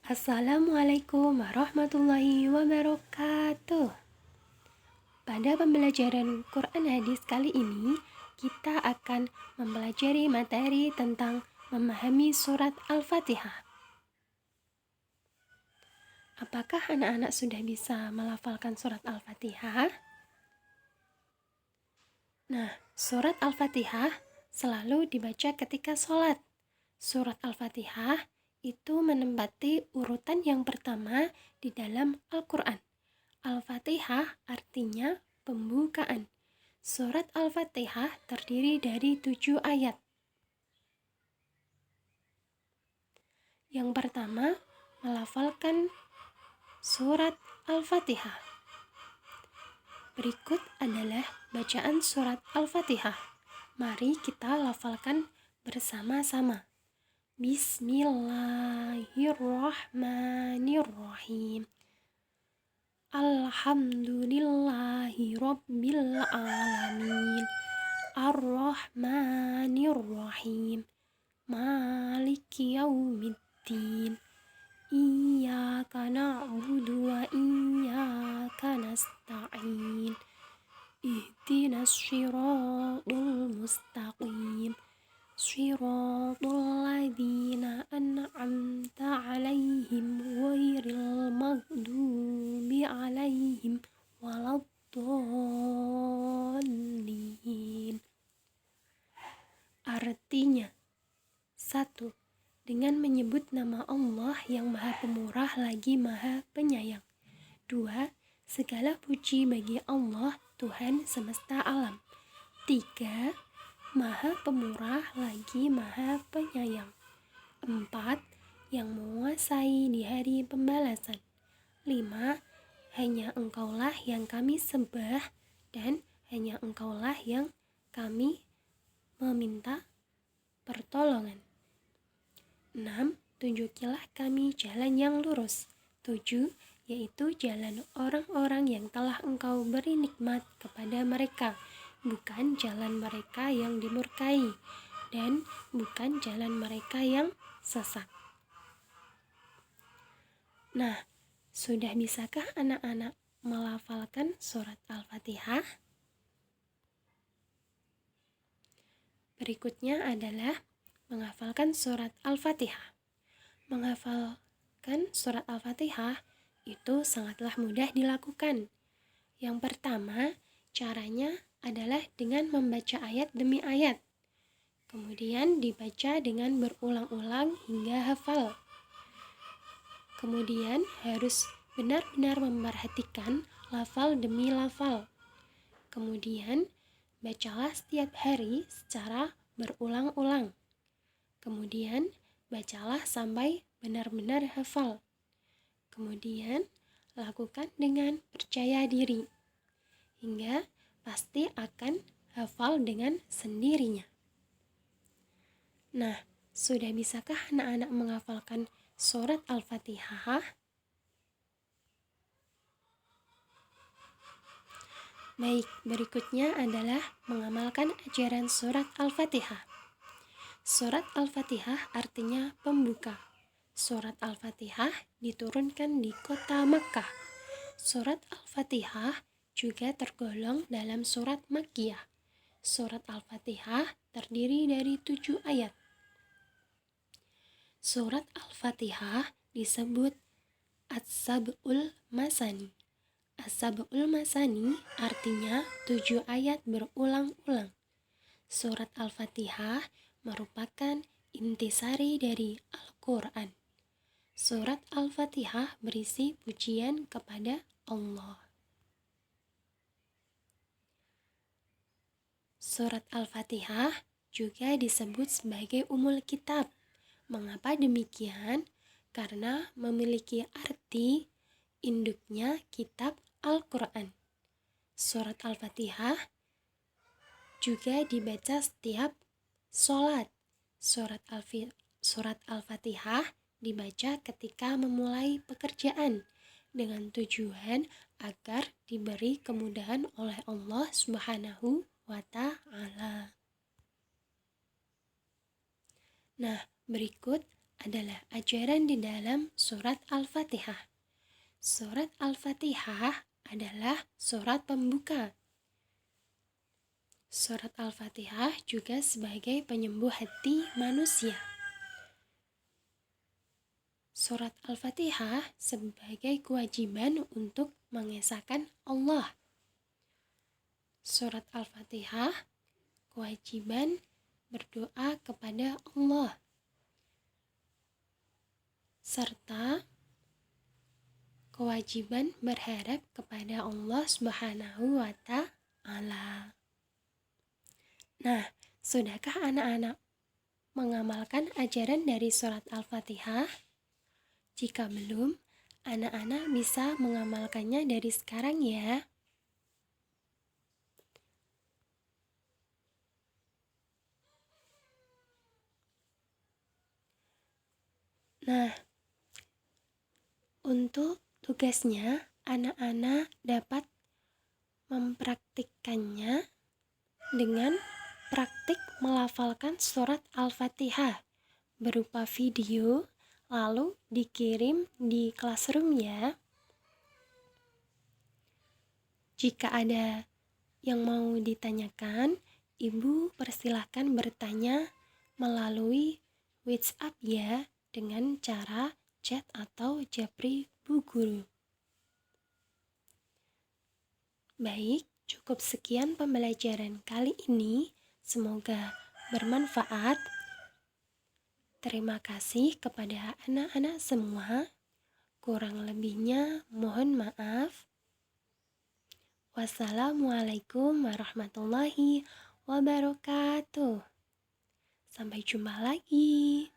Assalamualaikum warahmatullahi wabarakatuh. Pada pembelajaran Quran Hadis kali ini, kita akan mempelajari materi tentang memahami surat Al-Fatihah. Apakah anak-anak sudah bisa melafalkan surat Al-Fatihah? Nah, surat Al-Fatihah selalu dibaca ketika sholat. Surat Al-Fatihah itu menempati urutan yang pertama di dalam Al-Quran. Al-Fatihah artinya pembukaan. Surat Al-Fatihah terdiri dari 7 ayat. Yang pertama, melafalkan surat Al-Fatihah. Berikut adalah bacaan surat Al-Fatihah. Mari kita lafalkan bersama-sama. Bismillahirrahmanirrahim. Alhamdulillahi Rabbil Alamin. Ar-Rahmanir-Rahim. Maliki Yaumiddin. Iyyaka na'budu wa iyyaka nasta'in. Ihdinas shiratal mustaqim. Shiratal ladzina an'amta 'alaihim ghairil maghdubi 'alaihim waladdallin. Artinya, 1. Dengan menyebut nama Allah yang Maha Pemurah lagi Maha Penyayang. 2. Segala puji bagi Allah, Tuhan semesta alam. 3. Maha Pemurah lagi Maha Penyayang. 4. Yang menguasai di hari pembalasan. 5. Hanya Engkaulah yang kami sembah dan hanya Engkaulah yang kami meminta pertolongan. 6. Tunjukilah kami jalan yang lurus. 7. Yaitu jalan orang-orang yang telah Engkau beri nikmat kepada mereka, bukan jalan mereka yang dimurkai, dan bukan jalan mereka yang sesat. Nah, sudah bisakah anak-anak melafalkan surat Al-Fatihah? Berikutnya adalah menghafalkan surat Al-Fatihah. Menghafalkan surat Al-Fatihah itu sangatlah mudah dilakukan. Yang pertama, caranya adalah dengan membaca ayat demi ayat. Kemudian dibaca dengan berulang-ulang hingga hafal. Kemudian harus benar-benar memperhatikan lafal demi lafal. Kemudian bacalah setiap hari secara berulang-ulang. Kemudian bacalah sampai benar-benar hafal. Kemudian lakukan dengan percaya diri, hingga pasti akan hafal dengan sendirinya. Nah, sudah bisakah anak-anak menghafalkan surat Al-Fatihah? Baik, berikutnya adalah mengamalkan ajaran surat Al-Fatihah. Surat Al-Fatihah artinya pembuka. Surat Al-Fatihah diturunkan di kota Makkah. Surat Al-Fatihah juga tergolong dalam surat Makkiyah. Surat Al-Fatihah terdiri dari 7 ayat. Surat Al-Fatihah disebut As-Sab'ul Masani. As-Sab'ul Masani artinya 7 ayat berulang-ulang. Surat Al-Fatihah merupakan intisari dari Al-Quran. Surat Al-Fatihah berisi pujian kepada Allah. Surat Al-Fatihah juga disebut sebagai Ummul Kitab. Mengapa demikian? Karena memiliki arti induknya kitab Al-Quran. Surat Al-Fatihah juga dibaca setiap sholat. Surat Al-Fatihah dibaca ketika memulai pekerjaan dengan tujuan agar diberi kemudahan oleh Allah Subhanahu wa Ta'ala. Nah, berikut adalah ajaran di dalam surat Al-Fatihah. Surat Al-Fatihah adalah surat pembuka. Surat Al-Fatihah juga sebagai penyembuh hati manusia. Surat Al-Fatihah sebagai kewajiban untuk mengesahkan Allah. Surat Al-Fatihah kewajiban berdoa kepada Allah, serta kewajiban berharap kepada Allah Subhanahu wa Ta'ala. Nah, sudahkah anak-anak mengamalkan ajaran dari surat Al-Fatihah? Jika belum, anak-anak bisa mengamalkannya dari sekarang ya. Nah, untuk tugasnya, anak-anak dapat mempraktikkannya dengan praktik melafalkan surat Al-Fatihah berupa video, lalu dikirim di classroom ya. Jika ada yang mau ditanyakan, Ibu persilahkan bertanya melalui WhatsApp ya, dengan cara chat atau japri Bu Guru. Baik, cukup sekian pembelajaran kali ini. Semoga bermanfaat. Terima kasih kepada anak-anak semua. Kurang lebihnya mohon maaf. Wassalamualaikum warahmatullahi wabarakatuh. Sampai jumpa lagi.